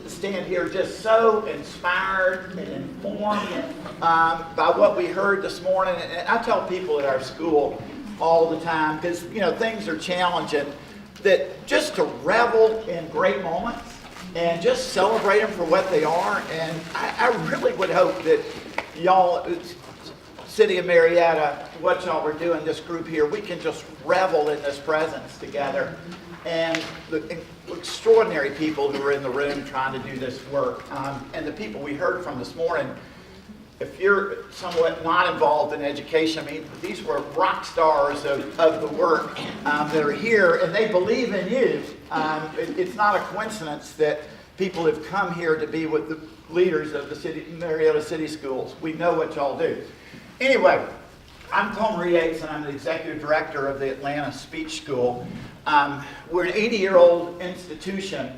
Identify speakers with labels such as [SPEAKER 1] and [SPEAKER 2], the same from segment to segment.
[SPEAKER 1] stand here just so inspired and informed by what we heard this morning. And I tell people at our school all the time, because things are challenging, that just to revel in great moments and just celebrate them for what they are. And I really would hope that y'all, City of Marietta, what y'all are doing, this group here, we can just revel in this presence together. And the extraordinary people who are in the room trying to do this work. And the people we heard from this morning, if you're somewhat not involved in education, I mean, these were rock stars of the work that are here, and they believe in you. It's not a coincidence that people have come here to be with the leaders of the Marietta City Schools. We know what y'all do. Anyway, I'm Yates, and I'm the executive director of the Atlanta Speech School. We're an 80-year-old institution,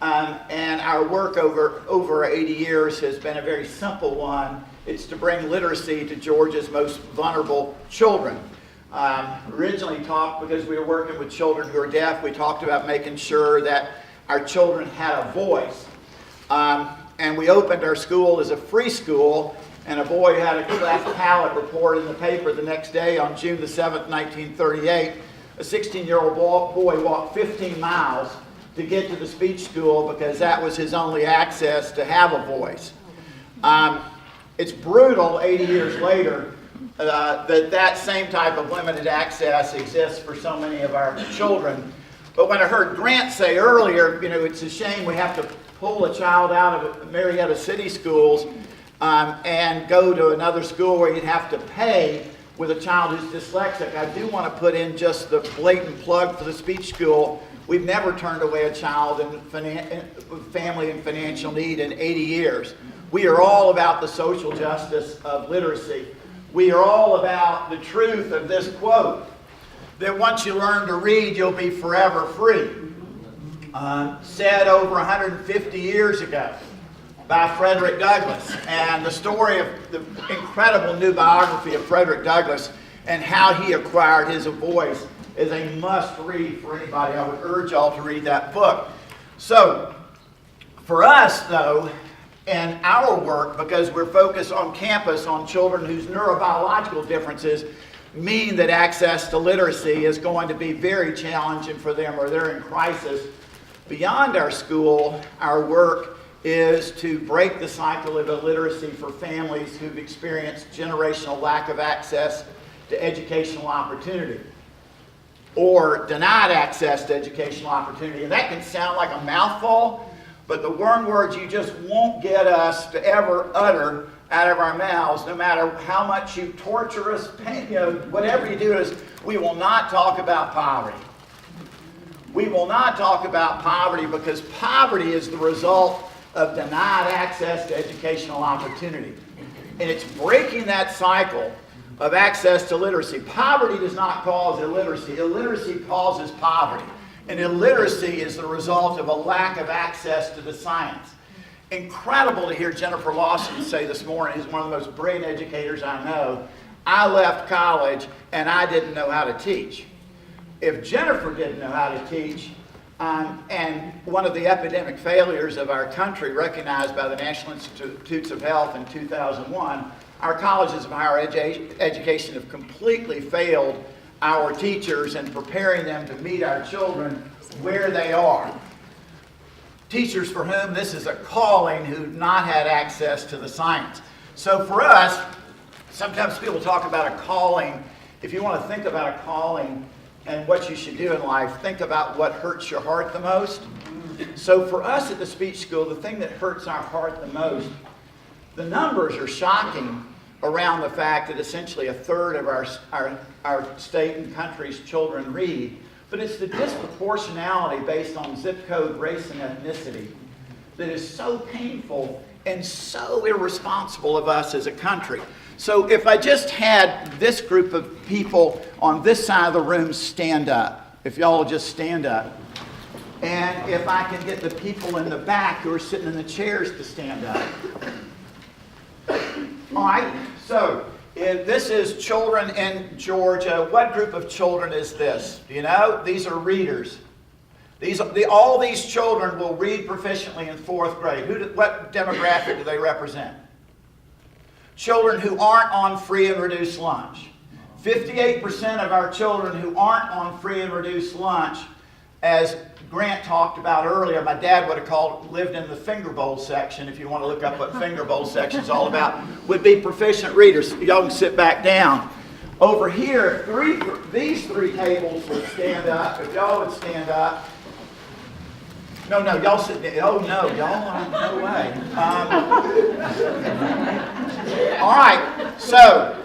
[SPEAKER 1] and our work over 80 years has been a very simple one. It's to bring literacy to Georgia's most vulnerable children. Originally talked, because we were working with children who are deaf, we talked about making sure that our children had a voice. And we opened our school as a free school, and a boy had a cleft palate report in the paper the next day on June the 7th, 1938. A 16-year-old boy walked 15 miles to get to the speech school because that was his only access to have a voice. It's brutal 80 years later that same type of limited access exists for so many of our children. But when I heard Grant say earlier, it's a shame we have to pull a child out of Marietta City Schools and go to another school where you'd have to pay with a child who's dyslexic. I do want to put in just the blatant plug for the speech school. We've never turned away a child in family and financial need in 80 years. We are all about the social justice of literacy. We are all about the truth of this quote, that once you learn to read, you'll be forever free. Said over 150 years ago by Frederick Douglass. And the story of the incredible new biography of Frederick Douglass and how he acquired his voice is a must read for anybody. I would urge y'all to read that book. So, for us though, in our work, because we're focused on campus on children whose neurobiological differences mean that access to literacy is going to be very challenging for them or they're in crisis. Beyond our school, our work is to break the cycle of illiteracy for families who've experienced generational lack of access to educational opportunity or denied access to educational opportunity. And that can sound like a mouthful, but the one words you just won't get us to ever utter out of our mouths, no matter how much you torture us, whatever you do, is we will not talk about poverty. We will not talk about poverty because poverty is the result of denied access to educational opportunity. And it's breaking that cycle of access to literacy. Poverty does not cause illiteracy. Illiteracy causes poverty. And illiteracy is the result of a lack of access to the science. Incredible to hear Jennifer Lawson say this morning, who's one of the most brilliant educators I know, I left college and I didn't know how to teach. If Jennifer didn't know how to teach, and one of the epidemic failures of our country recognized by the National Institutes of Health in 2001, our colleges of higher education have completely failed our teachers in preparing them to meet our children where they are. Teachers for whom this is a calling who've not had access to the science. So for us, sometimes people talk about a calling. If you want to think about a calling and what you should do in life, think about what hurts your heart the most. So for us at the speech school, the thing that hurts our heart the most, the numbers are shocking around the fact that essentially a third of our state and country's children read, but it's the disproportionality based on zip code, race, and ethnicity that is so painful and so irresponsible of us as a country. So if I just had this group of people on this side of the room stand up, if y'all will just stand up, and if I can get the people in the back who are sitting in the chairs to stand up. All right, so this is children in Georgia. What group of children is this? Do you know? These are readers. All these children will read proficiently in 4th grade. What demographic do they represent? Children who aren't on free and reduced lunch. 58% of our children who aren't on free and reduced lunch, as Grant talked about earlier, my dad would have lived in the finger bowl section, if you want to look up what finger bowl section is all about, would be proficient readers. Y'all can sit back down. Over here, these 3 tables would stand up. If y'all would stand up. No, y'all sit down. Oh, no, y'all, no way. All right, so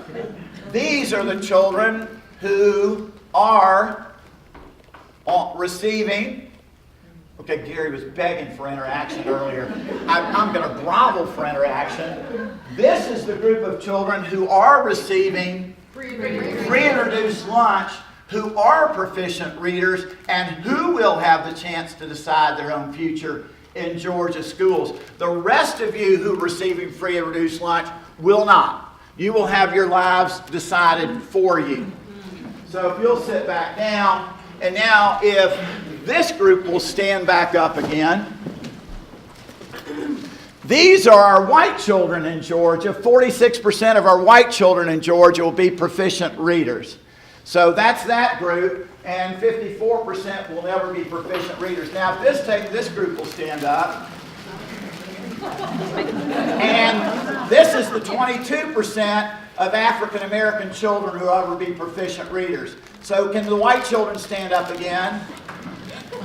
[SPEAKER 1] these are the children who are receiving. Okay, Gary was begging for interaction earlier. I'm going to grovel for interaction. This is the group of children who are receiving free and reduced lunch, who are proficient readers, and who will have the chance to decide their own future in Georgia schools. The rest of you who are receiving free and reduced lunch will not. You will have your lives decided for you. So if you'll sit back down, and now if this group will stand back up again. These are our white children in Georgia. 46% of our white children in Georgia will be proficient readers. So that's that group, and 54% will never be proficient readers. Now, if this group will stand up. And this is the 22% of African American children who will ever be proficient readers. So can the white children stand up again?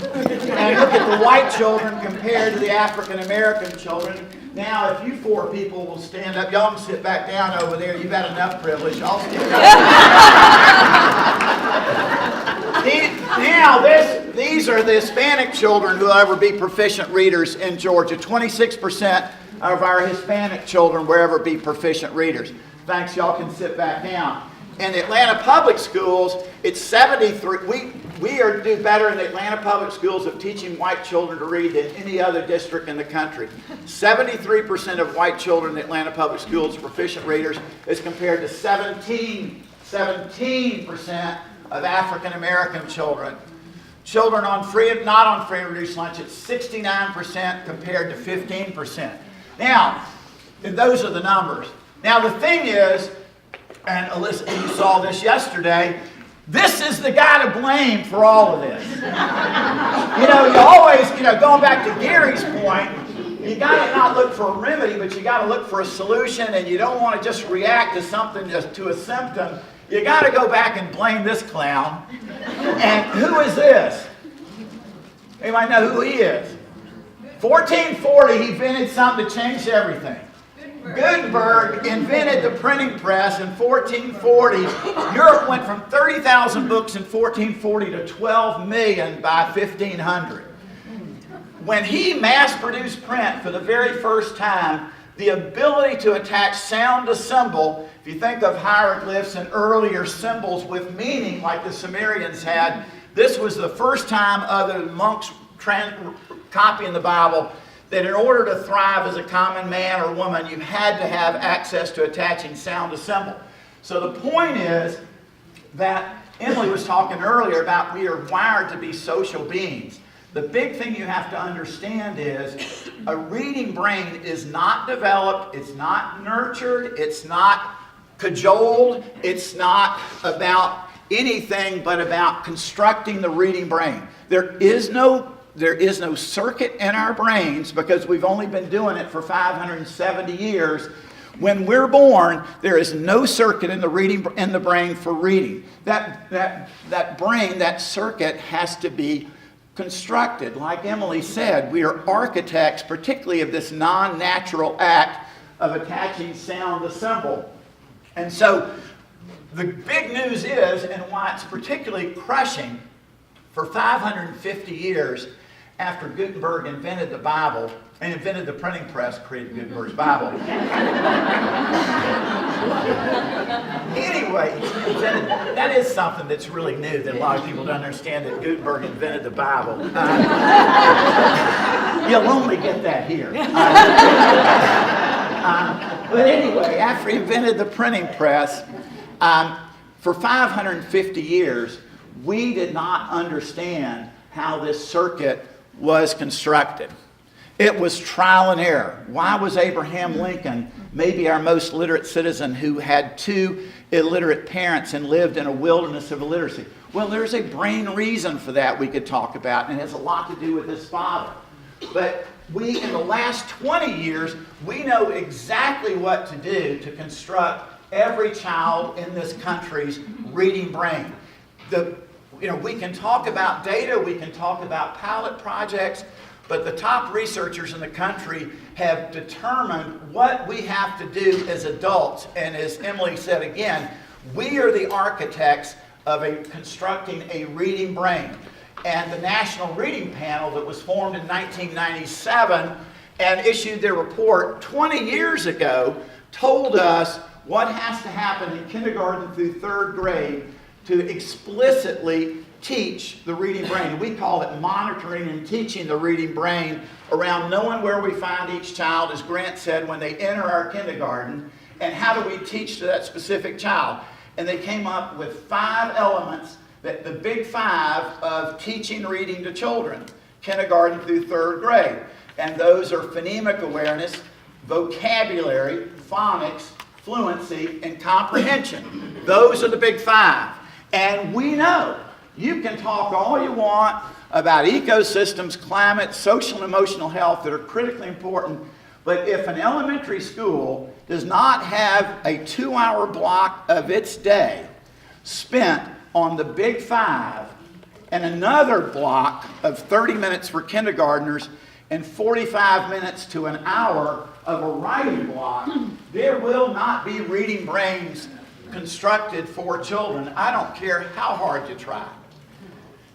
[SPEAKER 1] And look at the white children compared to the African American children. Now, if you 4 people will stand up, y'all can sit back down over there. You've got enough privilege. Y'all stand up. Now, these are the Hispanic children who will ever be proficient readers in Georgia. 26% of our Hispanic children will ever be proficient readers. Thanks, y'all can sit back down. In the Atlanta Public Schools, it's 73. We do better in the Atlanta Public Schools of teaching white children to read than any other district in the country. 73% of white children in the Atlanta Public Schools are proficient readers as compared to 17% of African American children. Children not on free and reduced lunch, it's 69% compared to 15%. Now, those are the numbers. Now the thing is, and Alyssa, you saw this yesterday, this is the guy to blame for all of this. You always, going back to Gary's point, you got to not look for a remedy, but you got to look for a solution, and you don't want to just react to something, just to a symptom. You got to go back and blame this clown. And who is this? Anybody know who he is? 1440, he invented something to change everything. Gutenberg invented the printing press in 1440. Europe went from 30,000 books in 1440 to 12 million by 1500. When he mass-produced print for the very first time, the ability to attach sound to symbol, if you think of hieroglyphs and earlier symbols with meaning like the Sumerians had, this was the first time other than monks copying the Bible that in order to thrive as a common man or woman, you had to have access to attaching sound to symbol. So the point is that Emily was talking earlier about we are wired to be social beings. The big thing you have to understand is a reading brain is not developed, it's not nurtured, it's not cajoled, it's not about anything but about constructing the reading brain. There is no circuit in our brains because we've only been doing it for 570 years. When we're born, there is no circuit in the brain for reading. That brain, that circuit has to be constructed. Like Emily said, we are architects, particularly of this non-natural act of attaching sound to symbol. And so the big news is, and why it's particularly crushing, for 550 years after Gutenberg invented the Bible, and invented the printing press, created Gutenberg's Bible. Anyway, that is something that's really new that a lot of people don't understand, that Gutenberg invented the Bible. You'll only get that here. But anyway, after he invented the printing press, for 550 years, we did not understand how this circuit was constructed. It was trial and error. Why was Abraham Lincoln maybe our most literate citizen who had 2 illiterate parents and lived in a wilderness of illiteracy? Well, there's a brain reason for that we could talk about, and it has a lot to do with his father. But we, in the last 20 years, we know exactly what to do to construct every child in this country's reading brain. We can talk about data, we can talk about pilot projects, but the top researchers in the country have determined what we have to do as adults. And as Emily said again, we are the architects of constructing a reading brain. And the National Reading Panel that was formed in 1997 and issued their report 20 years ago told us what has to happen in kindergarten through 3rd grade to explicitly teach the reading brain. We call it monitoring and teaching the reading brain around knowing where we find each child, as Grant said, when they enter our kindergarten, and how do we teach to that specific child. And they came up with 5 elements, that the big 5 of teaching reading to children, kindergarten through 3rd grade. And those are phonemic awareness, vocabulary, phonics, fluency, and comprehension. Those are the big 5. And we know you can talk all you want about ecosystems, climate, social and emotional health that are critically important, but if an elementary school does not have a 2-hour block of its day spent on the big 5 and another block of 30 minutes for kindergartners and 45 minutes to an hour of a writing block, there will not be reading brains constructed for children. I don't care how hard you try.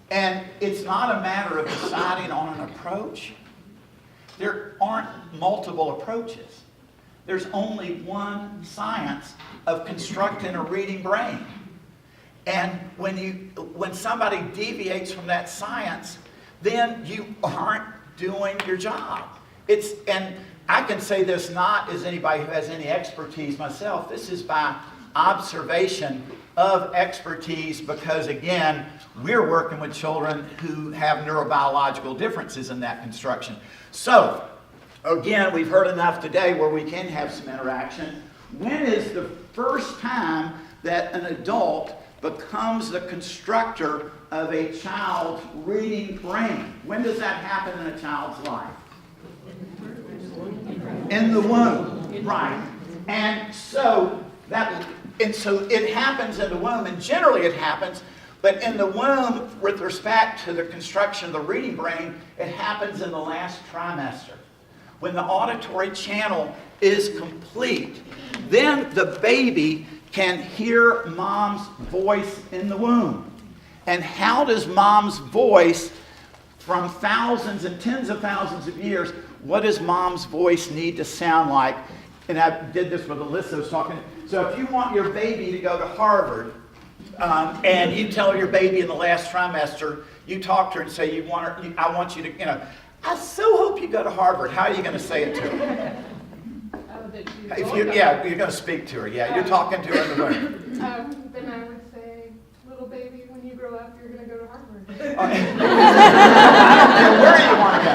[SPEAKER 1] And it's not a matter of deciding on an approach. There aren't multiple approaches. There's only one science of constructing a reading brain. And when somebody deviates from that science, then you aren't doing your job. And I can say this not as anybody who has any expertise myself. This is by observation of expertise, because again, we're working with children who have neurobiological differences in that construction. So, again, we've heard enough today where we can have some interaction. When is the first time that an adult becomes the constructor of a child's reading brain? When does that happen in a child's life? In the womb, right. And so it happens in the womb, and generally it happens, but in the womb, with respect to the construction of the reading brain, it happens in the last trimester. When the auditory channel is complete, then the baby can hear mom's voice in the womb. And how does mom's voice, from thousands and tens of thousands of years, what does mom's voice need to sound like? And I did this with Alyssa, I was talking. So if you want your baby to go to Harvard, and you tell your baby in the last trimester, you talk to her and say, I want you to, I so hope you go to Harvard. How are you going to say it to her? You're going to speak to her. Yeah, you're talking to her in the room.
[SPEAKER 2] Then I would say, little baby, when you grow up, you're going to go to Harvard.
[SPEAKER 1] Where do you want to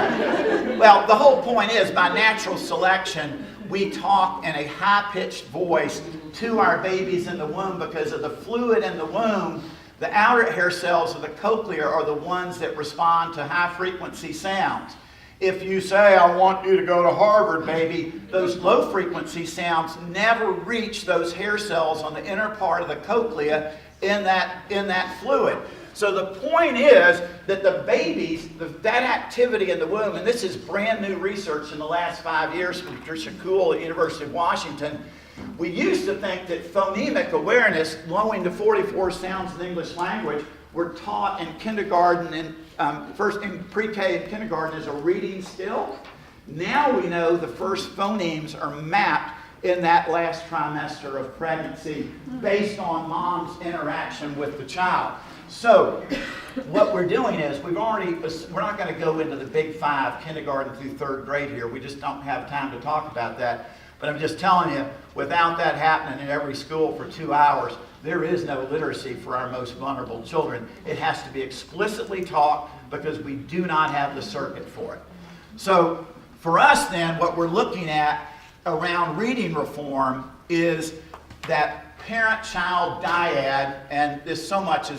[SPEAKER 1] go? Well, the whole point is, by natural selection, we talk in a high-pitched voice to our babies in the womb because of the fluid in the womb. The outer hair cells of the cochlea are the ones that respond to high-frequency sounds. If you say, I want you to go to Harvard, baby, those low-frequency sounds never reach those hair cells on the inner part of the cochlea in that fluid. So the point is that the babies, that activity in the womb, and this is brand new research in the last 5 years from Patricia Kuhl at the University of Washington. We used to think that phonemic awareness, knowing the 44 sounds in the English language, were taught in kindergarten and first in pre-K and kindergarten as a reading skill. Now we know the first phonemes are mapped in that last trimester of pregnancy based on mom's interaction with the child. So what we're doing is we're not going to go into the big 5, kindergarten through 3rd grade here. We just don't have time to talk about that. But I'm just telling you, without that happening in every school for 2 hours, there is no literacy for our most vulnerable children. It has to be explicitly taught because we do not have the circuit for it. So for us then, what we're looking at around reading reform is that parent-child dyad, and this so much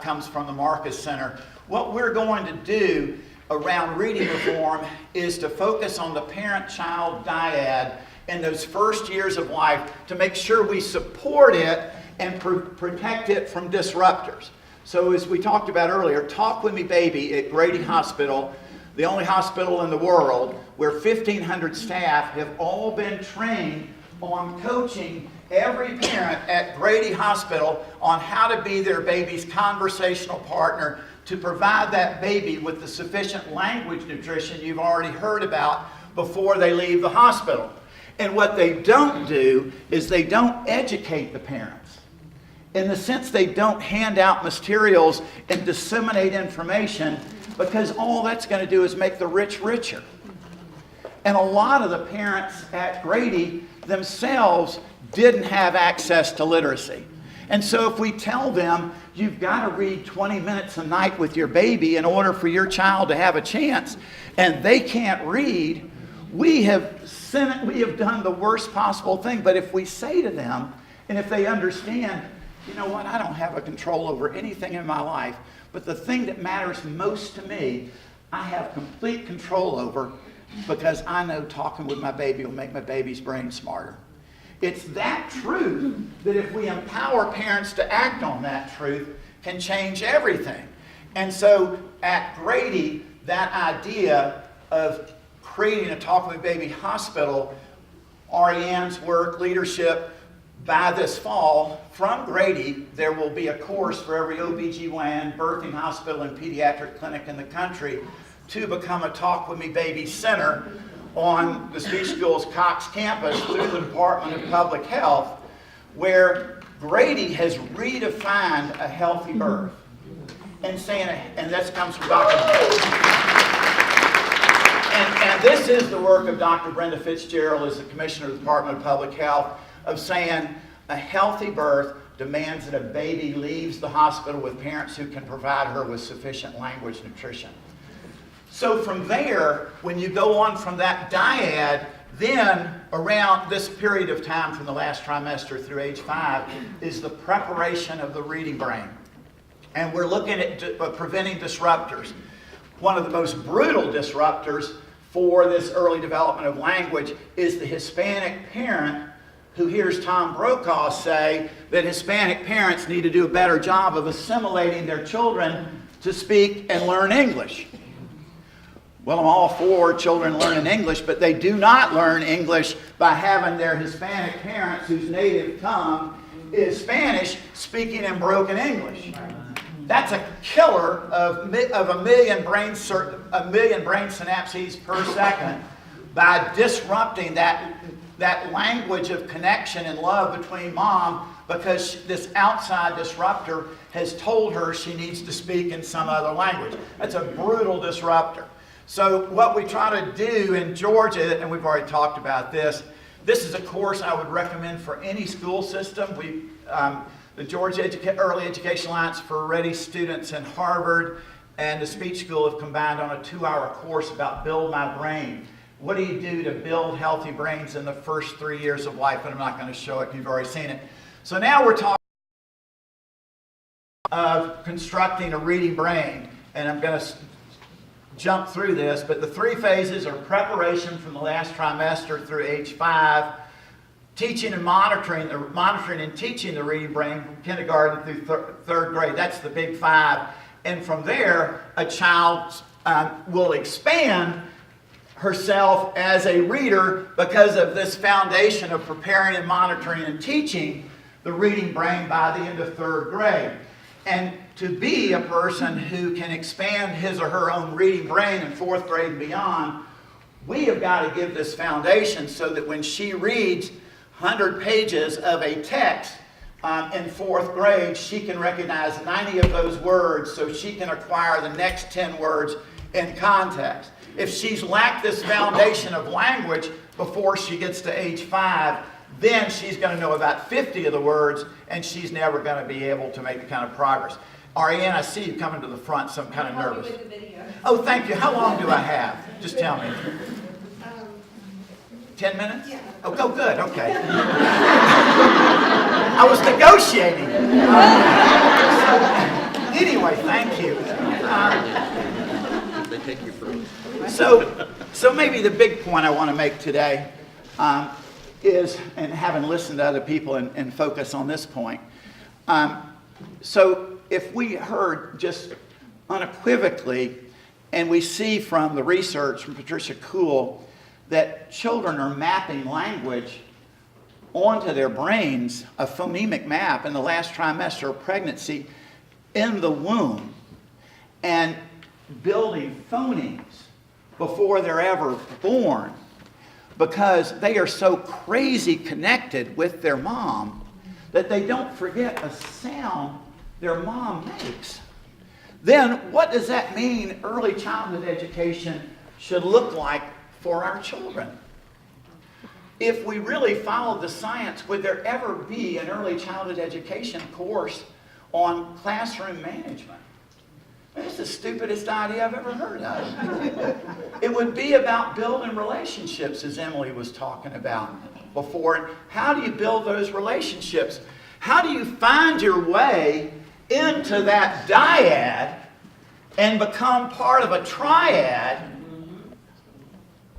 [SPEAKER 1] comes from the Marcus Center. What we're going to do around reading reform is to focus on the parent-child dyad in those first years of life to make sure we support it and protect it from disruptors. So as we talked about earlier, Talk With Me Baby at Grady Hospital, the only hospital in the world where 1,500 staff have all been trained on coaching every parent at Grady Hospital on how to be their baby's conversational partner to provide that baby with the sufficient language nutrition you've already heard about before they leave the hospital. And what they don't do is they don't educate the parents. In the sense they don't hand out materials and disseminate information, because all that's going to do is make the rich richer. And a lot of the parents at Grady themselves didn't have access to literacy. And so if we tell them, you've got to read 20 minutes a night with your baby in order for your child to have a chance, and they can't read, we have done the worst possible thing. But if we say to them, and if they understand, you know what, I don't have a control over anything in my life, but the thing that matters most to me, I have complete control over, because I know talking with my baby will make my baby's brain smarter. It's that truth that if we empower parents to act on that truth can change everything. And so at Grady, that idea of creating a Talk With Baby hospital, Ariane's work, leadership, by this fall, from Grady, there will be a course for every OBGYN, birthing hospital, and pediatric clinic in the country to become a Talk With Me Baby center on the Speech School's Cox campus through the Department of Public Health, where Grady has redefined a healthy birth. And that comes from Dr. And this is the work of Dr. Brenda Fitzgerald as the Commissioner of the Department of Public Health, of saying a healthy birth demands that a baby leaves the hospital with parents who can provide her with sufficient language nutrition. So from there, when you go on from that dyad, then around this period of time from the last trimester through age 5 is the preparation of the reading brain. And we're looking at preventing disruptors. One of the most brutal disruptors for this early development of language is the Hispanic parent who hears Tom Brokaw say that Hispanic parents need to do a better job of assimilating their children to speak and learn English. Well, I'm all for children learning English, but they do not learn English by having their Hispanic parents whose native tongue is Spanish speaking in broken English. That's a killer of a million brain synapses per second by disrupting that language of connection and love between mom, because this outside disruptor has told her she needs to speak in some other language. That's a brutal disruptor. So what we try to do in Georgia, and we've already talked about this is a course I would recommend for any school system. The Georgia Early Education Alliance for Ready Students in Harvard and the Speech School have combined on a 2-hour course about Build My Brain. What do you do to build healthy brains in the first 3 years of life? And I'm not going to show it, you've already seen it. So now we're talking of constructing a reading brain, and I'm going to jump through this, but the 3 phases are preparation from the last trimester through age 5, teaching and monitoring and teaching the reading brain from kindergarten through 3rd grade. That's the big 5. And from there, a child will expand herself as a reader because of this foundation of preparing and monitoring and teaching the reading brain by the end of 3rd grade. And to be a person who can expand his or her own reading brain in 4th grade and beyond, we have got to give this foundation so that when she reads 100 pages of a text in 4th grade, she can recognize 90 of those words so she can acquire the next 10 words in context. If she's lacked this foundation of language before she gets to age 5, then she's going to know about 50 of the words, and she's never going to be able to make the kind of progress. Ariane, I see you coming to the front, so I'm kind of nervous.
[SPEAKER 3] With the video.
[SPEAKER 1] Oh, thank you. How long do I have? Just tell me. 10 minutes?
[SPEAKER 3] Yeah.
[SPEAKER 1] Oh, good. Okay. I was negotiating. Anyway, thank you.
[SPEAKER 4] They take you first.
[SPEAKER 1] So maybe the big point I want to make today is, and having listened to other people and focus on this point. So if we heard just unequivocally, and we see from the research from Patricia Kuhl, that children are mapping language onto their brains, a phonemic map in the last trimester of pregnancy in the womb, and building phonemes before they're ever born, because they are so crazy connected with their mom that they don't forget a sound their mom makes. Then what does that mean early childhood education should look like for our children? If we really followed the science, would there ever be an early childhood education course on classroom management? That's the stupidest idea I've ever heard of. It would be about building relationships, as Emily was talking about before. And how do you build those relationships? How do you find your way into that dyad and become part of a triad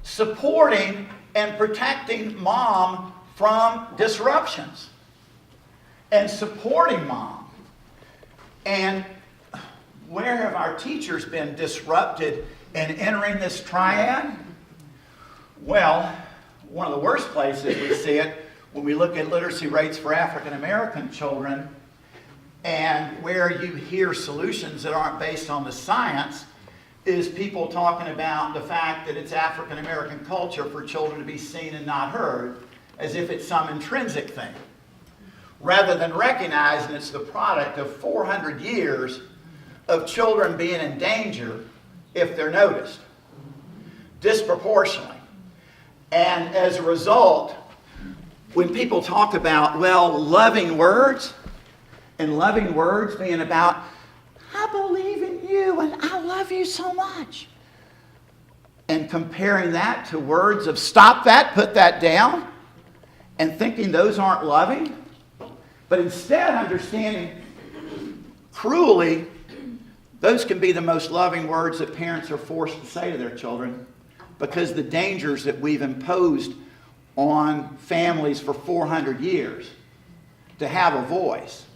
[SPEAKER 1] supporting and protecting mom from disruptions and supporting mom? And where have our teachers been disrupted in entering this triad? Well, one of the worst places we see it when we look at literacy rates for African American children, and where you hear solutions that aren't based on the science, is people talking about the fact that it's African American culture for children to be seen and not heard, as if it's some intrinsic thing, rather than recognizing it's the product of 400 years of children being in danger if they're noticed, disproportionately. And as a result, when people talk about, well, loving words, and loving words being about, I believe in you and I love you so much, and comparing that to words of stop that, put that down, and thinking those aren't loving, but instead understanding cruelly those can be the most loving words that parents are forced to say to their children, because the dangers that we've imposed on families for 400 years to have a voice.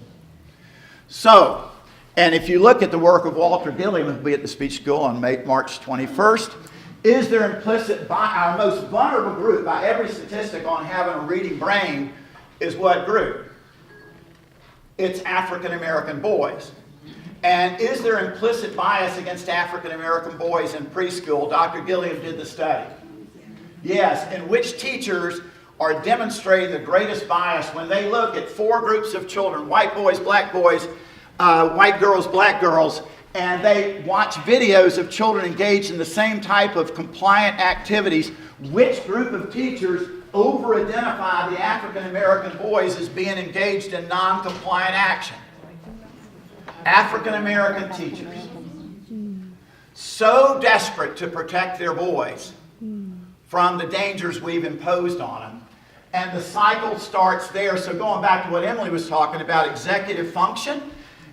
[SPEAKER 1] So, and if you look at the work of Walter Gilliam, who will be at the speech school on March 21st, is there implicit by our most vulnerable group by every statistic on having a reading brain is what group? It's African American boys. And is there implicit bias against African American boys in preschool? Dr. Gilliam did the study. Yes, in which teachers are demonstrating the greatest bias when they look at 4 groups of children, white boys, black boys, white girls, black girls, and they watch videos of children engaged in the same type of compliant activities. Which group of teachers over-identify the African American boys as being engaged in non-compliant action? African American teachers. So desperate to protect their boys from the dangers we've imposed on them. And the cycle starts there. So going back to what Emily was talking about, executive function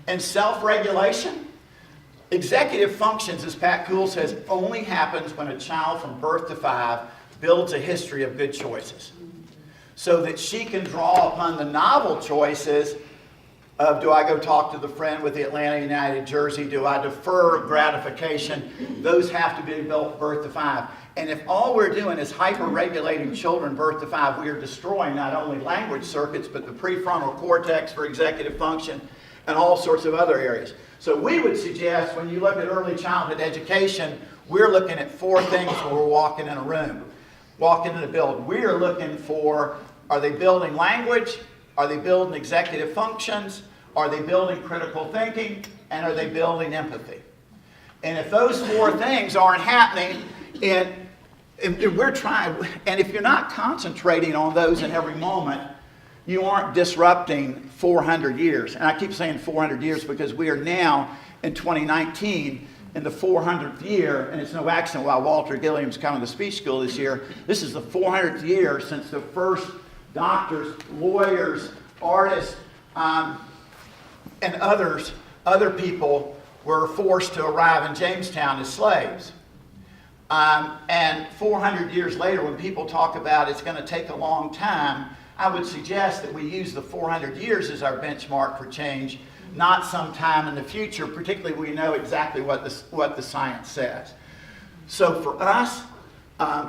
[SPEAKER 1] and self-regulation. Executive functions, as Pat Kuhl says, only happens when a child from birth to 5 builds a history of good choices, so that she can draw upon the novel choices of, do I go talk to the friend with the Atlanta United jersey? Do I defer gratification? Those have to be built birth to 5. And if all we're doing is hyper-regulating children birth to 5, we are destroying not only language circuits, but the prefrontal cortex for executive function and all sorts of other areas. So we would suggest, when you look at early childhood education, we're looking at 4 things when we're walking in a room, walking in a building. We are looking for, are they building language? Are they building executive functions? Are they building critical thinking? And are they building empathy? And if those 4 things aren't happening, and we're trying, and if you're not concentrating on those in every moment, you aren't disrupting 400 years. And I keep saying 400 years because we are now in 2019 in the 400th year, and it's no accident while Walter Gilliam's coming to speech school this year. This is the 400th year since the first doctors, lawyers, artists, and other people were forced to arrive in Jamestown as slaves. And 400 years later, when people talk about it's going to take a long time, I would suggest that we use the 400 years as our benchmark for change, not some time in the future, particularly when we know exactly what the science says. So for us,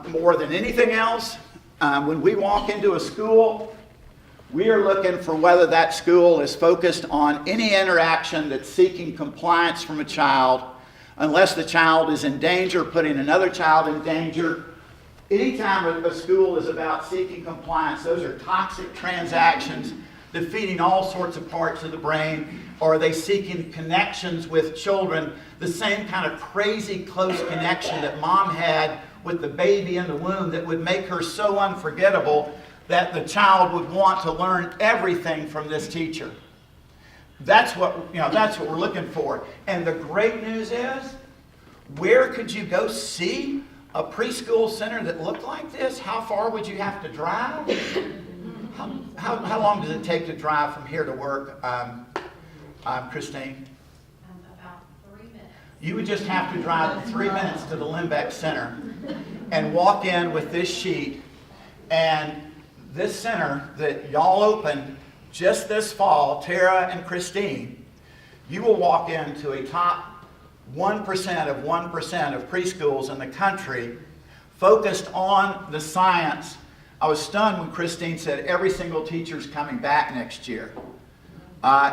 [SPEAKER 1] more than anything else, when we walk into a school, we are looking for whether that school is focused on any interaction that's seeking compliance from a child, unless the child is in danger, putting another child in danger. Anytime a school is about seeking compliance, those are toxic transactions defeating all sorts of parts of the brain. Or are they seeking connections with children, the same kind of crazy close connection that mom had with the baby in the womb that would make her so unforgettable that the child would want to learn everything from this teacher. That's what we're looking for. And the great news is, where could you go see a preschool center that looked like this? How far would you have to drive? How long does it take to drive from here to work, Christine?
[SPEAKER 3] About 3 minutes.
[SPEAKER 1] You would just have to drive 3 minutes to the Limbeck Center and walk in with this sheet, and this center that y'all opened just this fall, Tara and Christine, you will walk into a top 1% of 1% of preschools in the country focused on the science. I was stunned when Christine said every single teacher's coming back next year,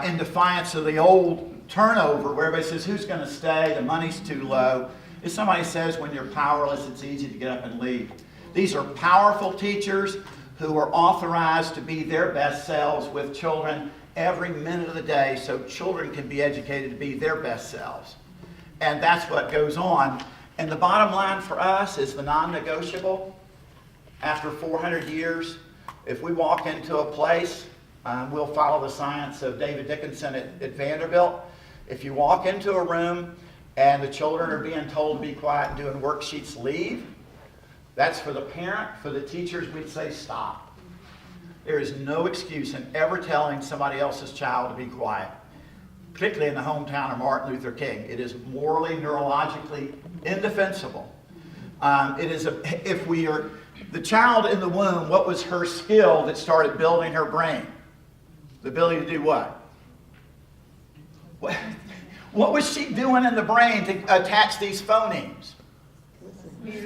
[SPEAKER 1] in defiance of the old turnover where everybody says, who's going to stay? The money's too low. If somebody says when you're powerless, it's easy to get up and leave. These are powerful teachers who are authorized to be their best selves with children every minute of the day so children can be educated to be their best selves. And that's what goes on. And the bottom line for us is the non-negotiable. After 400 years, if we walk into a place, we'll follow the science of David Dickinson at Vanderbilt. If you walk into a room and the children are being told to be quiet and doing worksheets, leave. That's for the parent. For the teachers, we'd say stop. There is no excuse in ever telling somebody else's child to be quiet, particularly in the hometown of Martin Luther King. It is morally, neurologically indefensible. The child in the womb, what was her skill that started building her brain? The ability to do what? What was she doing in the brain to attach these phonemes?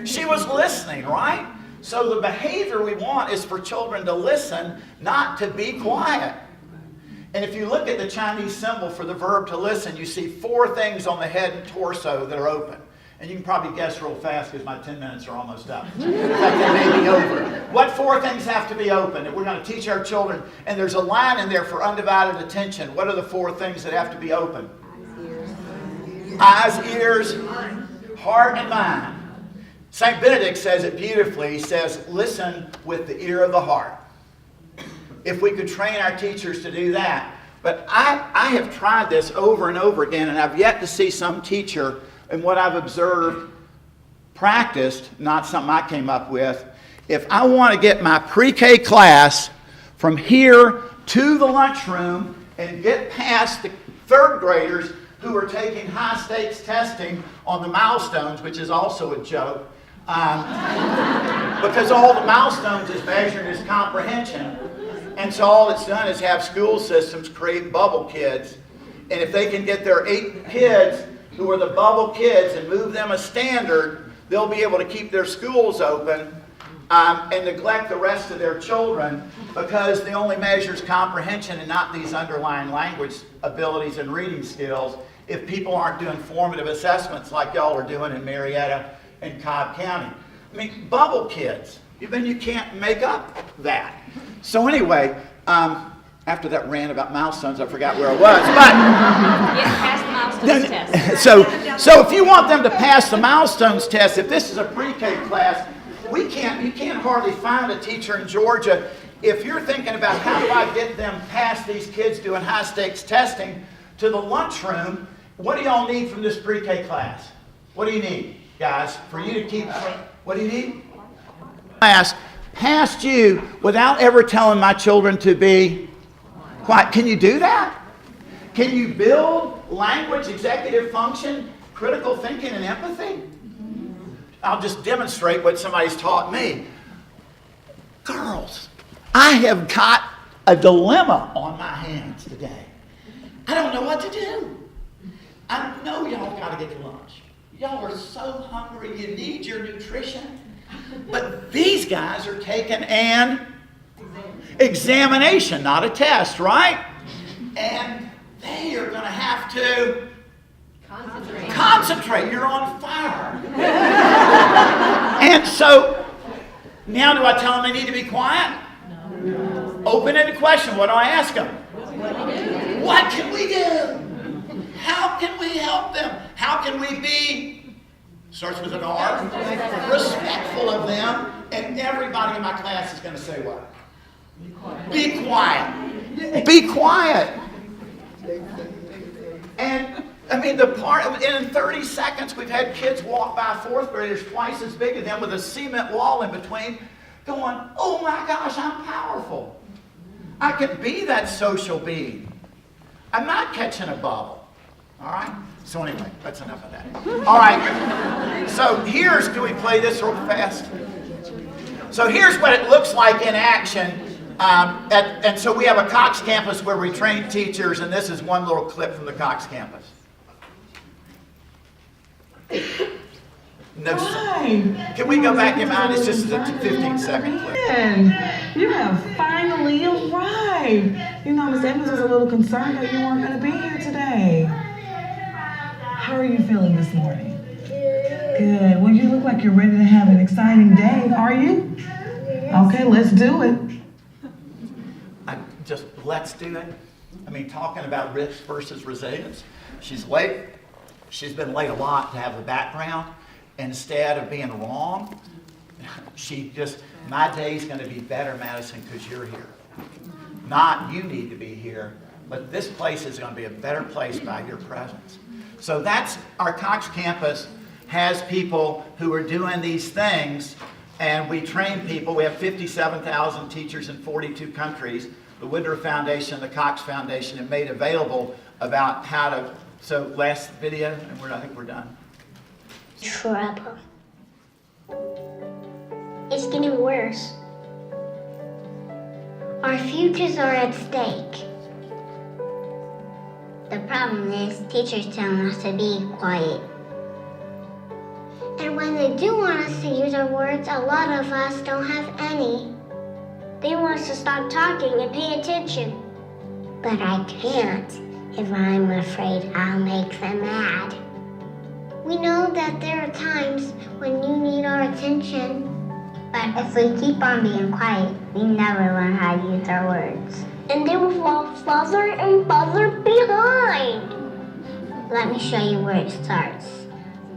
[SPEAKER 1] She was listening, right? So the behavior we want is for children to listen, not to be quiet. And if you look at the Chinese symbol for the verb to listen, you see 4 things on the head and torso that are open. And you can probably guess real fast because my 10 minutes are almost up. In fact, they may be over. What 4 things have to be open that we're going to teach our children? And there's a line in there for undivided attention. What are the 4 things that have to be open? Eyes, ears, heart, and mind. St. Benedict says it beautifully. He says, listen with the ear of the heart. If we could train our teachers to do that. But I have tried this over and over again, and I've yet to see some teacher, and what I've observed, practiced, not something I came up with. If I want to get my pre-K class from here to the lunchroom and get past the 3rd graders who are taking high-stakes testing on the milestones, which is also a joke, because all the milestones is measured as comprehension. And so all it's done is have school systems create bubble kids. And if they can get their 8 kids who are the bubble kids and move them a standard, they'll be able to keep their schools open and neglect the rest of their children because the only measures comprehension and not these underlying language abilities and reading skills if people aren't doing formative assessments like y'all are doing in Marietta and Cobb County. I mean, bubble kids. Then you can't make up that. So anyway, after that rant about milestones, I forgot where I was. But
[SPEAKER 3] Get past the milestones test.
[SPEAKER 1] so if you want them to pass the milestones test, if this is a pre-K class, you can't hardly find a teacher in Georgia if you're thinking about how do I get them past these kids doing high-stakes testing to the lunchroom, what do y'all need from this pre-K class? What do you need, guys, for you to keep, what do you need? Class past you without ever telling my children to be quiet. Can you do that? Can you build language, executive function, critical thinking, and empathy? I'll just demonstrate what somebody's taught me. Girls, I have got a dilemma on my hands today. I don't know what to do. I know y'all got to get to lunch. Y'all are so hungry, you need your nutrition. But these guys are taking an examination, not a test, right? And they are going to have to concentrate. You're on fire. And so, now do I tell them they need to be quiet? No. Open-ended question. What do I ask them? What can we do? How can we help them? How can we be, starts with an R, respectful of them? And everybody in my class is going to say what? Be quiet. Be quiet. And I mean, in 30 seconds, we've had kids walk by fourth graders twice as big as them with a cement wall in between, going, oh my gosh, I'm powerful. I can be that social being. I'm not catching a bubble. All right? So anyway, that's enough of that. All right. So can we play this real fast? So here's what it looks like in action. And so we have a Cox campus where we train teachers, and this is one little clip from the Cox campus. No, can we go back in mind? It's just a 15-second clip.
[SPEAKER 4] You have finally arrived. You know, Miss Evans was a little concerned that you weren't going to be here today. How are you feeling this morning? Good. Well, you look like you're ready to have an exciting day. Are you? Okay, let's do it.
[SPEAKER 1] Let's do it. I mean, talking about risk versus resilience. She's late. She's been late a lot to have the background. Instead of being wrong, my day's going to be better, Madison, because you're here. Not you need to be here, but this place is going to be a better place by your presence. So that's our Cox campus has people who are doing these things, and we train people. We have 57,000 teachers in 42 countries. The Woodrow Foundation, the Cox Foundation have made available about how to. So last video, and I think we're done.
[SPEAKER 5] Trouble. It's getting worse. Our futures are at stake. The problem is teachers telling us to be quiet. And when they do want us to use our words, a lot of us don't have any. They want us to stop talking and pay attention. But I can't if I'm afraid I'll make them mad. We know that there are times when you need our attention, but if we keep on being quiet, we never learn how to use our words. And they will fall further and further behind. Let me show you where it starts.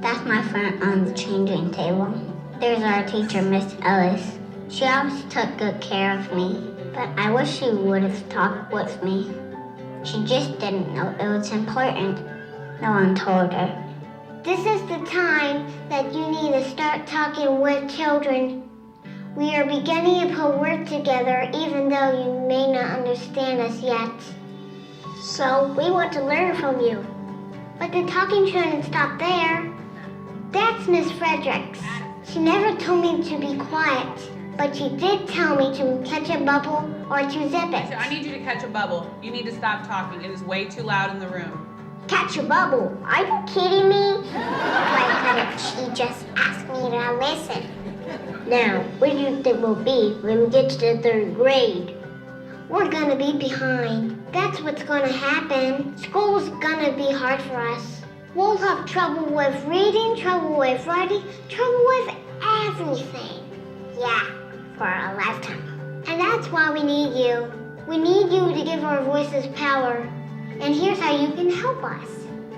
[SPEAKER 5] That's my friend on the changing table. There's our teacher, Miss Ellis. She always took good care of me, but I wish she would have talked with me. She just didn't know it was important. No one told her. This is the time that you need to start talking with children. We are beginning to put work together even though you may not understand us yet. So we want to learn from you. But the talking shouldn't stop there. That's Miss Fredericks. She never told me to be quiet, but she did tell me to catch a bubble or to zip it.
[SPEAKER 6] I need you to catch a bubble. You need to stop talking. It is way too loud in the room.
[SPEAKER 5] Catch a bubble? Are you kidding me? Why couldn't she just ask me to listen? Now, where do you think we'll be when we get to the 3rd grade? We're gonna be behind. That's what's gonna happen. School's gonna be hard for us. We'll have trouble with reading, trouble with writing, trouble with everything. Yeah, for a lifetime. And that's why we need you. We need you to give our voices power. And here's how you can help us.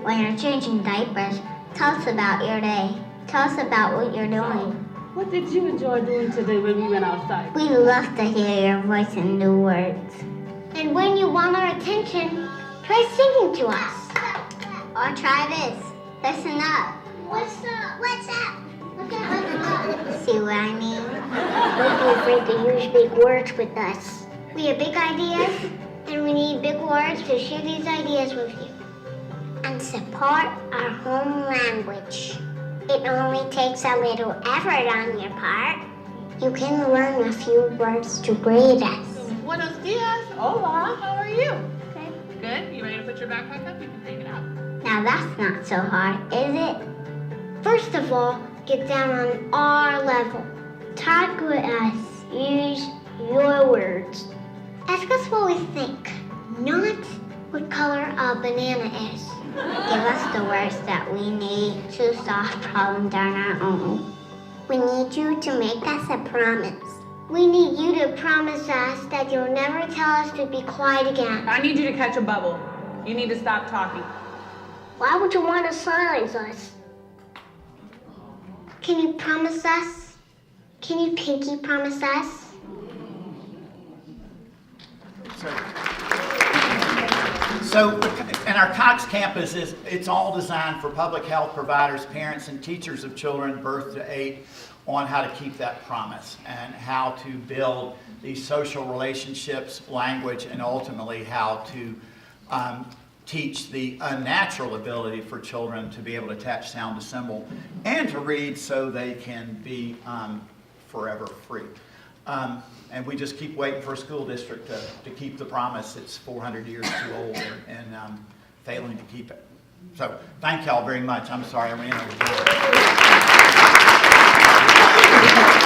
[SPEAKER 5] When you're changing diapers, tell us about your day. Tell us about what you're doing.
[SPEAKER 7] What did you enjoy doing today when we went outside?
[SPEAKER 5] We love to hear your voice and new words. And when you want our attention, try singing to us. Or try this. Listen up. What's up? What's up? See what I mean? Don't be afraid to use big words with us. We have big ideas, and we need big words to share these ideas with you. And support our home language. It only takes a little effort on your part. You can learn a few words to greet us.
[SPEAKER 6] Buenos dias. Hola. How are you? Good. You ready to put your backpack up? You can take it out.
[SPEAKER 5] Now that's not so hard, is it? First of all, get down on our level. Talk with us. Use your words. Ask us what we think, not what color a banana is. Give us the words that we need to solve problems on our own. We need you to make us a promise. We need you to promise us that you'll never tell us to be quiet again.
[SPEAKER 6] I need you to catch a bubble. You need to stop talking.
[SPEAKER 5] Why would you want to silence us? Can you promise us? Can you pinky promise us?
[SPEAKER 1] So, and our Cox campus it's all designed for public health providers, parents, and teachers of children birth to 8 on how to keep that promise and how to build these social relationships, language, and ultimately how to teach the unnatural ability for children to be able to attach sound to symbol and to read so they can be forever free. And we just keep waiting for a school district to keep the promise. It's 400 years too old and failing to keep it. So thank y'all very much. I'm sorry I ran over time.